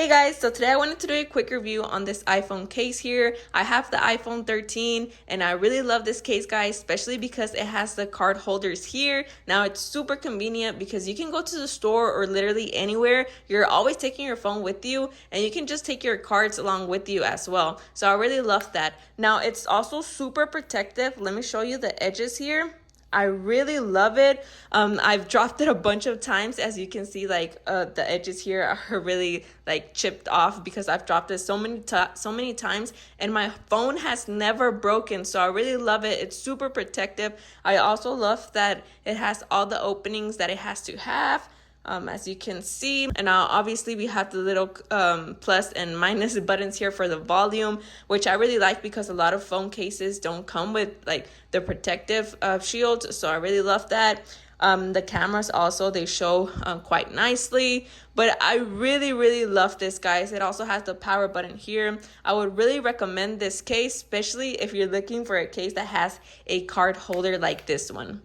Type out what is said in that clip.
Hey guys, so today I wanted to do a quick review on this iPhone case here. I have the iPhone 13 and I really love this case, guys, especially because it has the card holders here. Now it's super convenient because you can go to the store or literally anywhere. You're always taking your phone with you and you can just take your cards along with you as well. So I really love that. Now it's also super protective. Let me show you the edges here. I really love it. I've dropped it a bunch of times. As you can see, like the edges here are really like chipped off because I've dropped it so many times, and my phone has never broken. So I really love it. It's super protective. I also love that it has all the openings that it has to have. As you can see, and now obviously we have the little plus and minus buttons here for the volume, which I really like because a lot of phone cases don't come with like the protective shield, so I really love that. The cameras also, they show quite nicely, but I really love this, guys. It also has the power button here. I would really recommend this case, especially if you're looking for a case that has a card holder like this one.